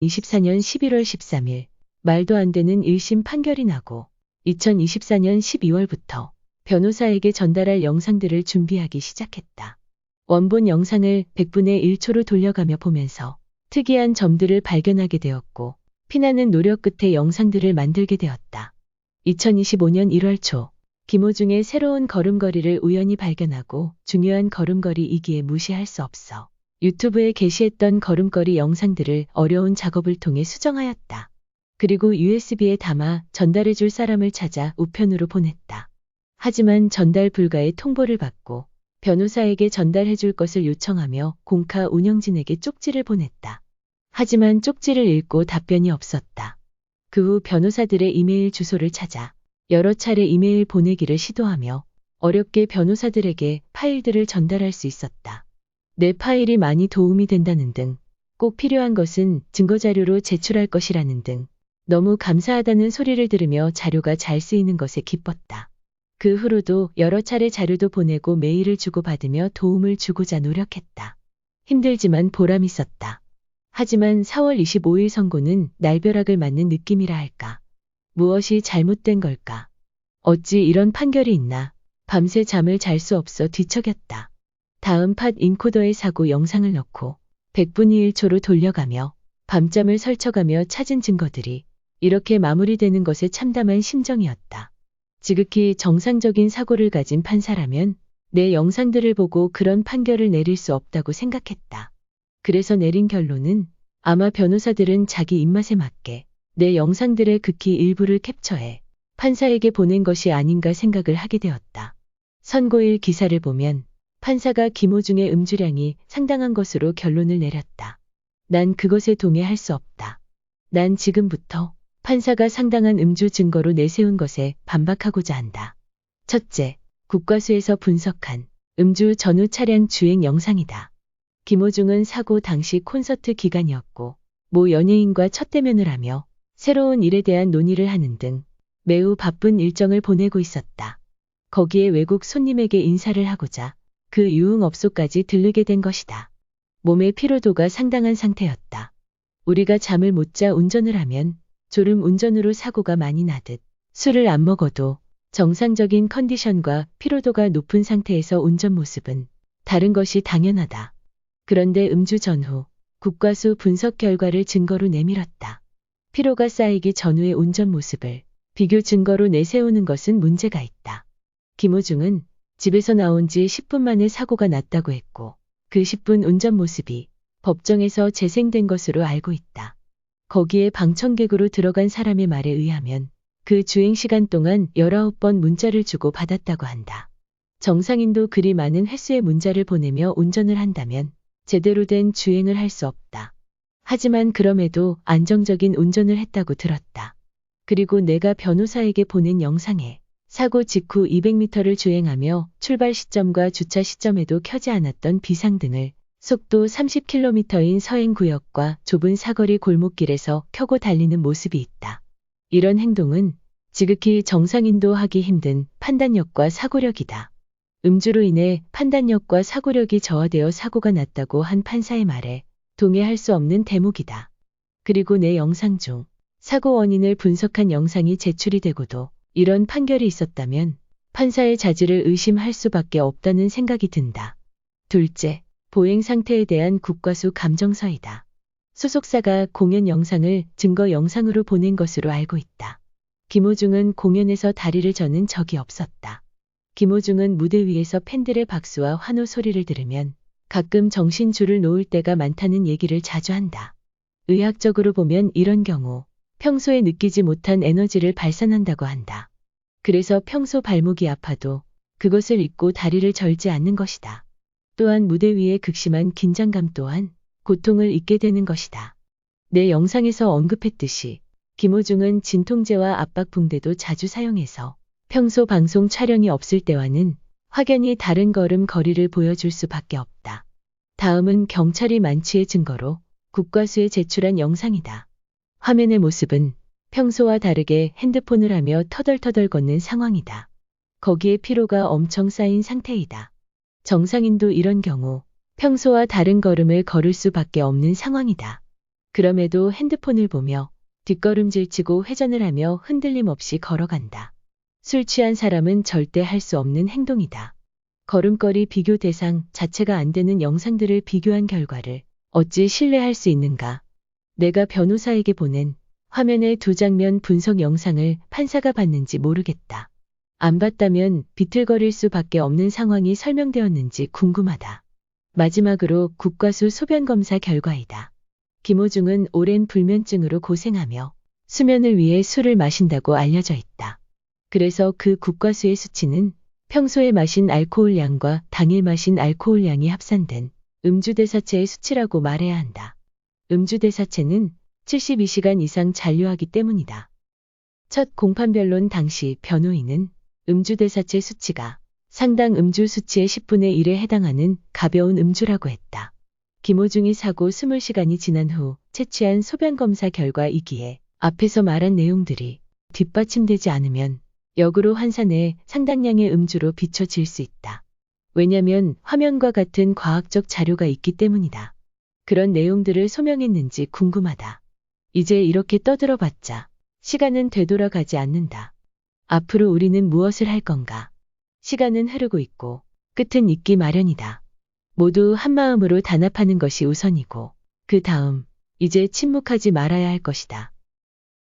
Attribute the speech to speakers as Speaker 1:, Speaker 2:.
Speaker 1: 2024년 11월 13일 말도 안 되는 1심 판결이 나고 2024년 12월부터 변호사에게 전달할 영상들을 준비하기 시작했다. 원본 영상을 100분의 1초로 돌려가며 보면서 특이한 점들을 발견하게 되었고 피나는 노력 끝에 영상들을 만들게 되었다. 2025년 1월 초 김호중의 새로운 걸음걸이를 우연히 발견하고 중요한 걸음걸이이기에 무시할 수 없어 유튜브에 게시했던 걸음걸이 영상들을 어려운 작업을 통해 수정하였다. 그리고 USB에 담아 전달해줄 사람을 찾아 우편으로 보냈다. 하지만 전달 불가의 통보를 받고 변호사에게 전달해줄 것을 요청하며 공카 운영진에게 쪽지를 보냈다. 하지만 쪽지를 읽고 답변이 없었다. 그 후 변호사들의 이메일 주소를 찾아 여러 차례 이메일 보내기를 시도하며 어렵게 변호사들에게 파일들을 전달할 수 있었다. 내 파일이 많이 도움이 된다는 등, 꼭 필요한 것은 증거자료로 제출할 것이라는 등 너무 감사하다는 소리를 들으며 자료가 잘 쓰이는 것에 기뻤다. 그 후로도 여러 차례 자료도 보내고 메일을 주고받으며 도움을 주고자 노력했다. 힘들지만 보람 있었다. 하지만 4월 25일 선고는 날벼락을 맞는 느낌이라 할까. 무엇이 잘못된 걸까? 어찌 이런 판결이 있나? 밤새 잠을 잘 수 없어 뒤척였다. 다음 팟 인코더의 사고 영상을 넣고 100분위 1초로 돌려가며 밤잠을 설쳐가며 찾은 증거들이 이렇게 마무리되는 것에 참담한 심정이었다. 지극히 정상적인 사고를 가진 판사라면 내 영상들을 보고 그런 판결을 내릴 수 없다고 생각했다. 그래서 내린 결론은 아마 변호사들은 자기 입맛에 맞게 내 영상들의 극히 일부를 캡처해 판사에게 보낸 것이 아닌가 생각을 하게 되었다. 선고일 기사를 보면 판사가 김호중의 음주량이 상당한 것으로 결론을 내렸다. 난 그것에 동의할 수 없다. 난 지금부터 판사가 상당한 음주 증거로 내세운 것에 반박하고자 한다. 첫째, 국과수에서 분석한 음주 전후 차량 주행 영상이다. 김호중은 사고 당시 콘서트 기간이었고 모 연예인과 첫 대면을 하며 새로운 일에 대한 논의를 하는 등 매우 바쁜 일정을 보내고 있었다. 거기에 외국 손님에게 인사를 하고자 그 유흥업소까지 들르게 된 것이다. 몸의 피로도가 상당한 상태였다. 우리가 잠을 못 자 운전을 하면 졸음 운전으로 사고가 많이 나듯 술을 안 먹어도 정상적인 컨디션과 피로도가 높은 상태에서 운전 모습은 다른 것이 당연하다. 그런데 음주 전후 국과수 분석 결과를 증거로 내밀었다. 피로가 쌓이기 전후의 운전 모습을 비교 증거로 내세우는 것은 문제가 있다. 김호중은 집에서 나온 지 10분 만에 사고가 났다고 했고 그 10분 운전 모습이 법정에서 재생된 것으로 알고 있다. 거기에 방청객으로 들어간 사람의 말에 의하면 그 주행시간 동안 19번 문자를 주고 받았다고 한다. 정상인도 그리 많은 횟수의 문자를 보내며 운전을 한다면 제대로 된 주행을 할 수 없다. 하지만 그럼에도 안정적인 운전을 했다고 들었다. 그리고 내가 변호사에게 보낸 영상에 사고 직후 200m를 주행하며 출발 시점과 주차 시점에도 켜지 않았던 비상등을 속도 30km인 서행구역과 좁은 사거리 골목길에서 켜고 달리는 모습이 있다. 이런 행동은 지극히 정상인도 하기 힘든 판단력과 사고력이다. 음주로 인해 판단력과 사고력이 저하되어 사고가 났다고 한 판사의 말에 동의할 수 없는 대목이다. 그리고 내 영상 중 사고 원인을 분석한 영상이 제출이 되고도 이런 판결이 있었다면 판사의 자질을 의심할 수밖에 없다는 생각이 든다. 둘째, 보행 상태에 대한 국과수 감정서이다. 소속사가 공연 영상을 증거 영상으로 보낸 것으로 알고 있다. 김호중은 공연에서 다리를 저는 적이 없었다. 김호중은 무대 위에서 팬들의 박수와 환호 소리를 들으면 가끔 정신줄을 놓을 때가 많다는 얘기를 자주 한다. 의학적으로 보면 이런 경우 평소에 느끼지 못한 에너지를 발산한다고 한다. 그래서 평소 발목이 아파도 그것을 잊고 다리를 절지 않는 것이다. 또한 무대 위의 극심한 긴장감 또한 고통을 잊게 되는 것이다. 내 영상에서 언급했듯이 김호중은 진통제와 압박붕대도 자주 사용해서 평소 방송 촬영이 없을 때와는 확연히 다른 걸음걸이를 보여줄 수밖에 없다. 다음은 경찰이 만취의 증거로 국과수에 제출한 영상이다. 화면의 모습은 평소와 다르게 핸드폰을 하며 터덜터덜 걷는 상황이다. 거기에 피로가 엄청 쌓인 상태이다. 정상인도 이런 경우 평소와 다른 걸음을 걸을 수밖에 없는 상황이다. 그럼에도 핸드폰을 보며 뒷걸음질치고 회전을 하며 흔들림 없이 걸어간다. 술 취한 사람은 절대 할 수 없는 행동이다. 걸음걸이 비교 대상 자체가 안 되는 영상들을 비교한 결과를 어찌 신뢰할 수 있는가? 내가 변호사에게 보낸 화면의 두 장면 분석 영상을 판사가 봤는지 모르겠다. 안 봤다면 비틀거릴 수밖에 없는 상황이 설명되었는지 궁금하다. 마지막으로 국과수 소변검사 결과이다. 김호중은 오랜 불면증으로 고생하며 수면을 위해 술을 마신다고 알려져 있다. 그래서 그 국과수의 수치는 평소에 마신 알코올량과 당일 마신 알코올량이 합산된 음주대사체의 수치라고 말해야 한다. 음주대사체는 72시간 이상 잔류하기 때문이다. 첫 공판변론 당시 변호인은 음주대사체 수치가 상당 음주 수치의 10분의 1에 해당하는 가벼운 음주라고 했다. 김호중이 사고 20시간이 지난 후 채취한 소변검사 결과이기에 앞에서 말한 내용들이 뒷받침되지 않으면 역으로 환산해 상당량의 음주로 비춰질 수 있다. 왜냐면 화면과 같은 과학적 자료가 있기 때문이다. 그런 내용들을 소명했는지 궁금하다. 이제 이렇게 떠들어봤자 시간은 되돌아가지 않는다. 앞으로 우리는 무엇을 할 건가? 시간은 흐르고 있고 끝은 있기 마련이다. 모두 한마음으로 단합하는 것이 우선이고 그 다음 이제 침묵하지 말아야 할 것이다.